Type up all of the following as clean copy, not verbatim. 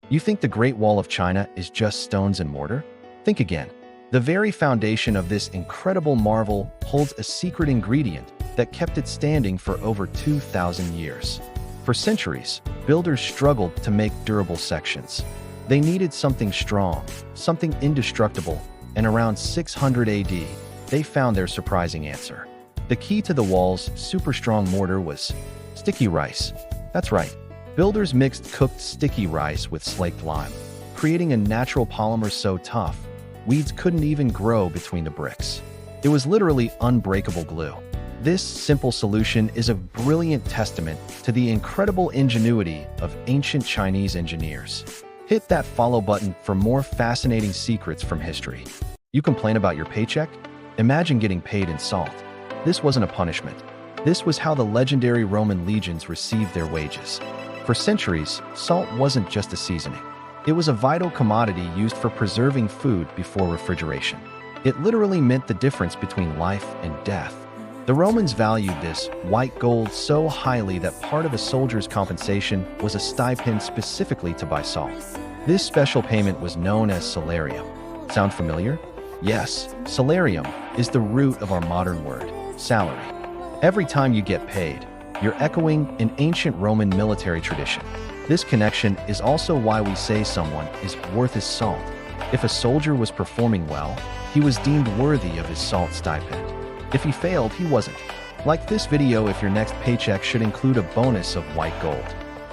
You think the Great Wall of China is just stones and mortar? Think again. The very foundation of this incredible marvel holds a secret ingredient that kept it standing for over 2,000 years. For centuries, builders struggled to make durable sections. They needed something strong, something indestructible, and around 600 AD, they found their surprising answer. The key to the wall's super-strong mortar was sticky rice. That's right. Builders mixed cooked sticky rice with slaked lime, creating a natural polymer so tough, weeds couldn't even grow between the bricks. It was literally unbreakable glue. This simple solution is a brilliant testament to the incredible ingenuity of ancient Chinese engineers. Hit that follow button for more fascinating secrets from history. You complain about your paycheck? Imagine getting paid in salt. This wasn't a punishment. This was how the legendary Roman legions received their wages. For centuries, salt wasn't just a seasoning. It was a vital commodity used for preserving food before refrigeration. It literally meant the difference between life and death. The Romans valued this white gold so highly that part of a soldier's compensation was a stipend specifically to buy salt. This special payment was known as salarium. Sound familiar? Yes, salarium is the root of our modern word, salary. Every time you get paid, you're echoing an ancient Roman military tradition. This connection is also why we say someone is worth his salt. If a soldier was performing well, he was deemed worthy of his salt stipend. If he failed, he wasn't. Like this video if your next paycheck should include a bonus of white gold.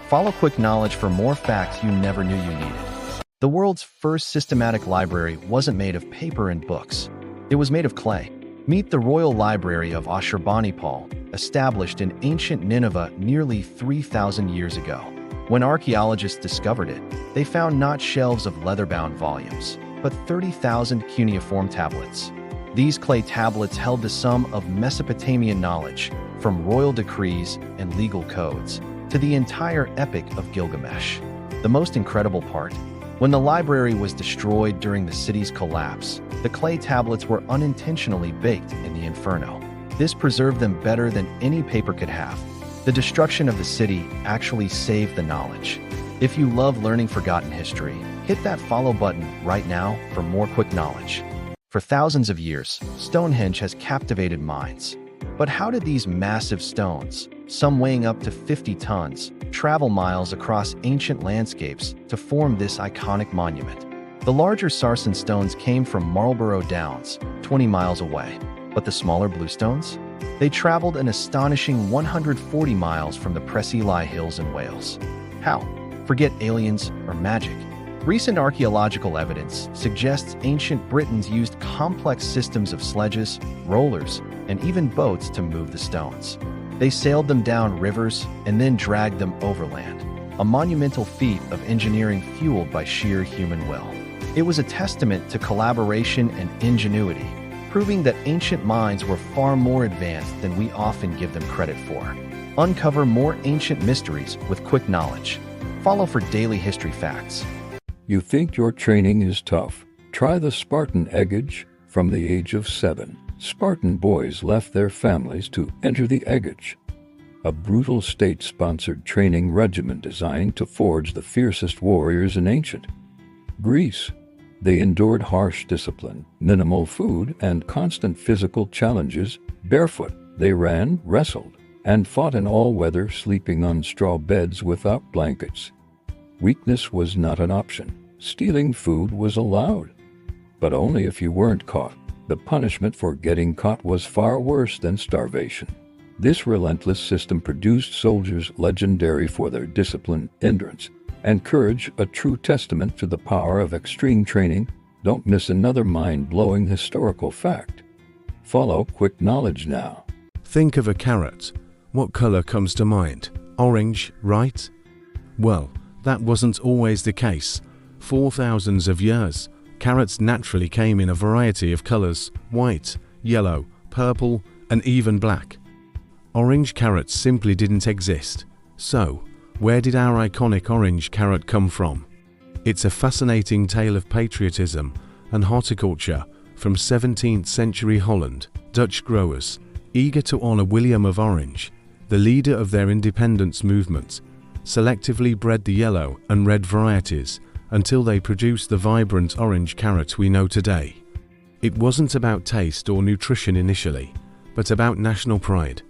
Follow Quick Knowledge for more facts you never knew you needed. The world's first systematic library wasn't made of paper and books. It was made of clay. Meet the Royal Library of Ashurbanipal, established in ancient Nineveh nearly 3,000 years ago. When archaeologists discovered it, they found not shelves of leather-bound volumes, but 30,000 cuneiform tablets. These clay tablets held the sum of Mesopotamian knowledge, from royal decrees and legal codes, to the entire Epic of Gilgamesh. The most incredible part: when the library was destroyed during the city's collapse, the clay tablets were unintentionally baked in the inferno. This preserved them better than any paper could have. The destruction of the city actually saved the knowledge. If you love learning forgotten history, hit that follow button right now for more quick knowledge. For thousands of years, Stonehenge has captivated minds. But how did these massive stones, some weighing up to 50 tons, travel miles across ancient landscapes to form this iconic monument? The larger sarsen stones came from Marlborough Downs, 20 miles away. But the smaller bluestones? They traveled an astonishing 140 miles from the Preseli Hills in Wales. How? Forget aliens or magic. Recent archaeological evidence suggests ancient Britons used complex systems of sledges, rollers, and even boats to move the stones. They sailed them down rivers and then dragged them overland, a monumental feat of engineering fueled by sheer human will. It was a testament to collaboration and ingenuity, proving that ancient minds were far more advanced than we often give them credit for. Uncover more ancient mysteries with Quick Knowledge. Follow for daily history facts. You think your training is tough? Try the Spartan Eggage. From the age of 7, Spartan boys left their families to enter the Eggage, a brutal state-sponsored training regimen designed to forge the fiercest warriors in ancient Greece. They endured harsh discipline, minimal food, and constant physical challenges. Barefoot, they ran, wrestled, and fought in all weather, sleeping on straw beds without blankets. Weakness was not an option. Stealing food was allowed, but only if you weren't caught. The punishment for getting caught was far worse than starvation. This relentless system produced soldiers legendary for their discipline, endurance, and courage, a true testament to the power of extreme training. Don't miss another mind-blowing historical fact. Follow Quick Knowledge now. Think of a carrot. What color comes to mind? Orange, right? Well, that wasn't always the case. For thousands of years, carrots naturally came in a variety of colors: white, yellow, purple, and even black. Orange carrots simply didn't exist. So, where did our iconic orange carrot come from? It's a fascinating tale of patriotism and horticulture from 17th century Holland. Dutch growers, eager to honor William of Orange, the leader of their independence movement, selectively bred the yellow and red varieties until they produced the vibrant orange carrot we know today. It wasn't about taste or nutrition initially, but about national pride.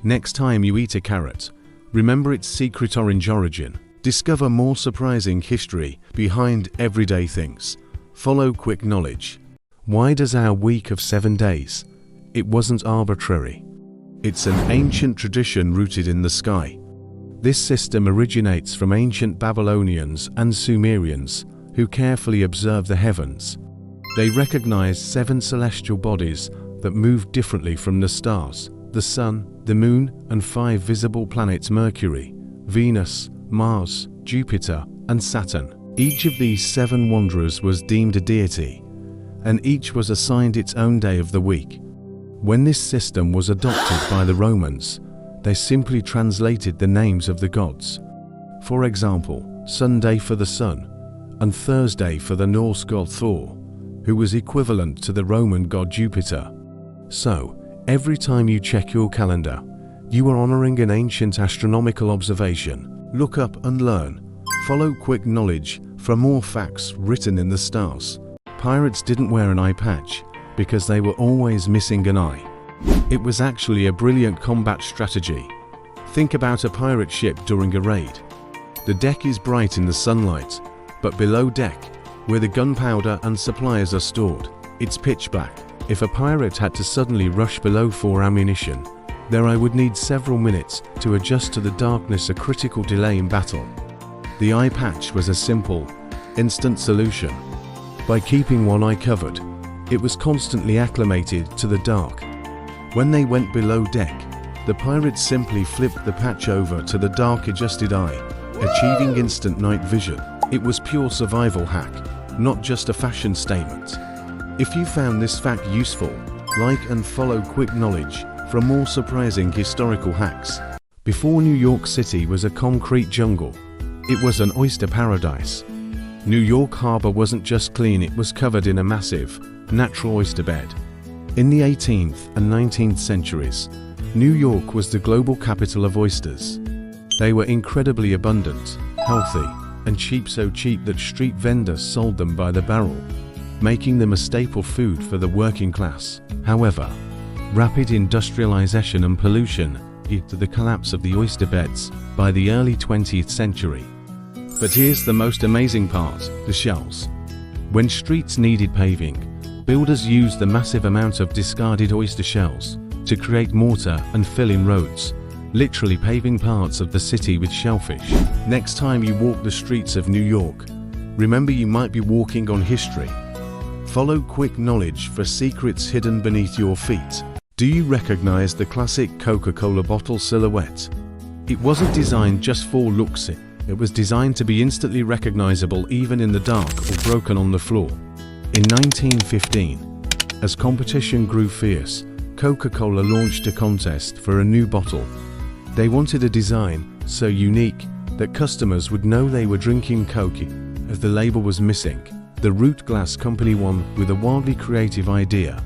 Next time you eat a carrot, remember its secret orange origin. Discover more surprising history behind everyday things. Follow quick knowledge. Why does our week of 7 days? It wasn't arbitrary. It's an ancient tradition rooted in the sky. This system originates from ancient Babylonians and Sumerians who carefully observed the heavens. They recognized 7 celestial bodies that moved differently from the stars: the Sun, the Moon, and 5 visible planets: Mercury, Venus, Mars, Jupiter, and Saturn. Each of these 7 wanderers was deemed a deity, and each was assigned its own day of the week. When this system was adopted by the Romans, they simply translated the names of the gods. For example, Sunday for the sun, and Thursday for the Norse god Thor, who was equivalent to the Roman god Jupiter. So, every time you check your calendar, you are honoring an ancient astronomical observation. Look up and learn. Follow quick knowledge for more facts written in the stars. Pirates didn't wear an eye patch because they were always missing an eye. It was actually a brilliant combat strategy. Think about a pirate ship during a raid. The deck is bright in the sunlight, but below deck, where the gunpowder and supplies are stored, it's pitch black. If a pirate had to suddenly rush below for ammunition, their eye would need several minutes to adjust to the darkness, a critical delay in battle. The eye patch was a simple, instant solution. By keeping one eye covered, it was constantly acclimated to the dark. When they went below deck, the pirates simply flipped the patch over to the dark adjusted eye, achieving instant night vision. It was pure survival hack, not just a fashion statement. If you found this fact useful, like and follow quick knowledge for more surprising historical hacks. Before New York City was a concrete jungle, it was an oyster paradise. New York Harbor wasn't just clean, it was covered in a massive, natural oyster bed. In the 18th and 19th centuries, New York was the global capital of oysters. They were incredibly abundant, healthy, and cheap, so cheap that street vendors sold them by the barrel, making them a staple food for the working class. However, rapid industrialization and pollution led to the collapse of the oyster beds by the early 20th century. But here's the most amazing part: the shells. When streets needed paving, builders used the massive amount of discarded oyster shells to create mortar and fill in roads, literally paving parts of the city with shellfish. Next time you walk the streets of New York, remember you might be walking on history. Follow quick knowledge for secrets hidden beneath your feet. Do you recognize the classic Coca-Cola bottle silhouette? It wasn't designed just for looks, it was designed to be instantly recognizable even in the dark or broken on the floor. In 1915, as competition grew fierce, Coca-Cola launched a contest for a new bottle. They wanted a design so unique that customers would know they were drinking Coke if the label was missing. The Root Glass Company won with a wildly creative idea.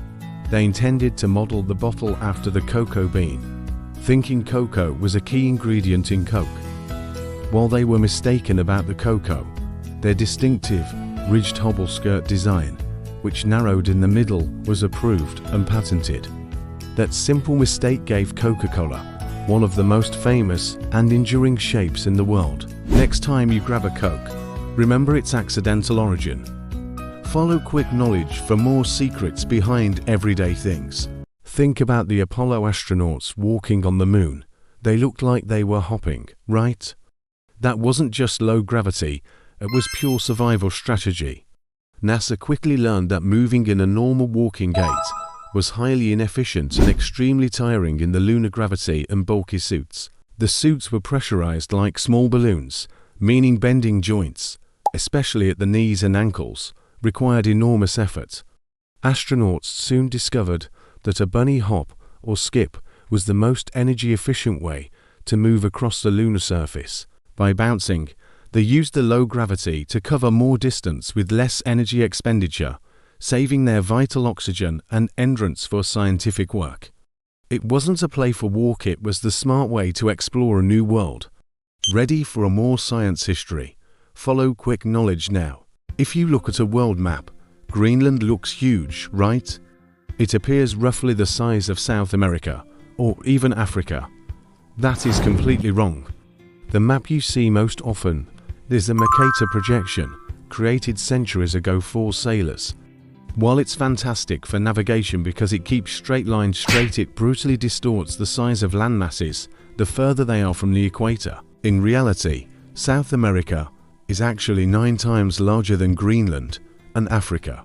They intended to model the bottle after the cocoa bean, thinking cocoa was a key ingredient in Coke. While they were mistaken about the cocoa, their distinctive, ridged hobble skirt design, which narrowed in the middle, was approved and patented. That simple mistake gave Coca-Cola one of the most famous and enduring shapes in the world. Next time you grab a Coke, remember its accidental origin. Follow quick knowledge for more secrets behind everyday things. Think about the Apollo astronauts walking on the moon. They looked like they were hopping, right? That wasn't just low gravity, it was pure survival strategy. NASA quickly learned that moving in a normal walking gait was highly inefficient and extremely tiring in the lunar gravity and bulky suits. The suits were pressurized like small balloons, meaning bending joints, especially at the knees and ankles, required enormous effort. Astronauts soon discovered that a bunny hop or skip was the most energy-efficient way to move across the lunar surface. By bouncing, they used the low gravity to cover more distance with less energy expenditure, saving their vital oxygen and endurance for scientific work. It wasn't a playful walk, it was the smart way to explore a new world. Ready for a more science history? Follow quick knowledge now. If you look at a world map, Greenland looks huge, right? It appears roughly the size of South America, or even Africa. That is completely wrong. The map you see most often is a Mercator projection, created centuries ago for sailors. While it's fantastic for navigation because it keeps straight lines straight, it brutally distorts the size of land masses the further they are from the equator. In reality, South America is actually 9 times larger than Greenland and Africa.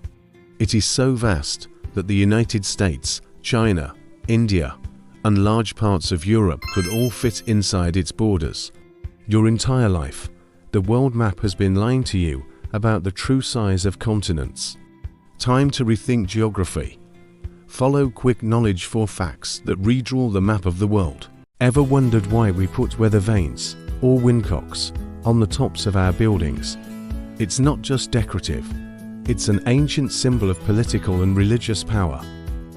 It is so vast that the United States, China, India, and large parts of Europe could all fit inside its borders. Your entire life, the world map has been lying to you about the true size of continents. Time to rethink geography. Follow quick knowledge for facts that redraw the map of the world. Ever wondered why we put weather vanes or windcocks on the tops of our buildings? It's not just decorative. It's an ancient symbol of political and religious power.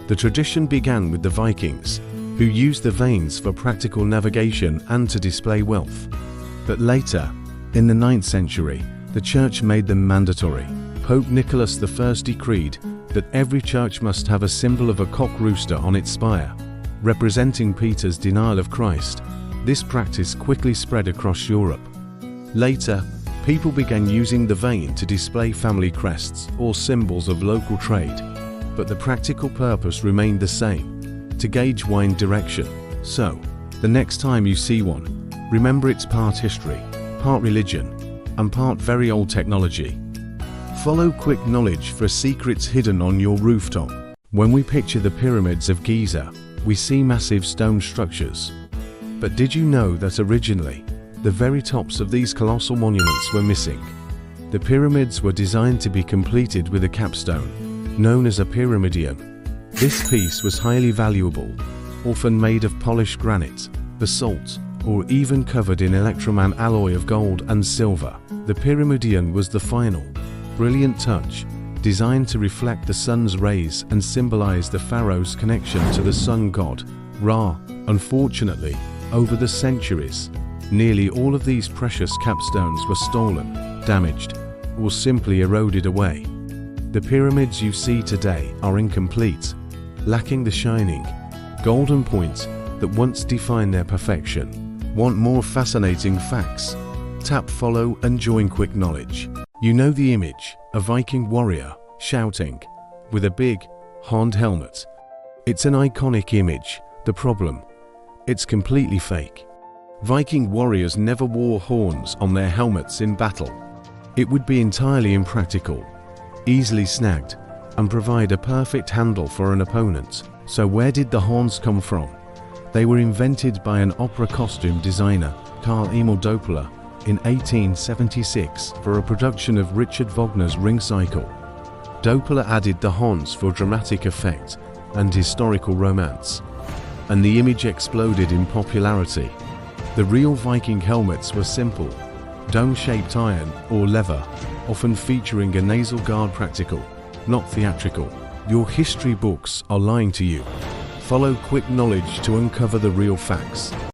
The tradition began with the Vikings, who used the vanes for practical navigation and to display wealth. But later, in the 9th century, the church made them mandatory. Pope Nicholas I decreed that every church must have a symbol of a cock rooster on its spire, representing Peter's denial of Christ. This practice quickly spread across Europe. Later, people began using the vane to display family crests or symbols of local trade, but the practical purpose remained the same: to gauge wind direction. So, the next time you see one, remember it's part history, part religion, and part very old technology. Follow quick knowledge for secrets hidden on your rooftop. When we picture the pyramids of Giza, we see massive stone structures. But did you know that originally, the very tops of these colossal monuments were missing? The pyramids were designed to be completed with a capstone, known as a pyramidion. This piece was highly valuable, often made of polished granite, basalt, or even covered in electroman alloy of gold and silver. The pyramidion was the final, brilliant touch, designed to reflect the sun's rays and symbolize the pharaoh's connection to the sun god, Ra. Unfortunately, over the centuries, nearly all of these precious capstones were stolen, damaged, or simply eroded away. The pyramids you see today are incomplete, lacking the shining, golden point that once defined their perfection. Want more fascinating facts? Tap follow and join quick knowledge. You know the image, a Viking warrior, shouting, with a big, horned helmet. It's an iconic image. The problem? It's completely fake. Viking warriors never wore horns on their helmets in battle. It would be entirely impractical, easily snagged, and provide a perfect handle for an opponent. So where did the horns come from? They were invented by an opera costume designer, Carl Emil Doppler, in 1876 for a production of Richard Wagner's Ring Cycle. Doppler added the horns for dramatic effect and historical romance, and the image exploded in popularity. The real Viking helmets were simple, dome-shaped iron or leather, often featuring a nasal guard, practical, not theatrical. Your history books are lying to you. Follow quick knowledge to uncover the real facts.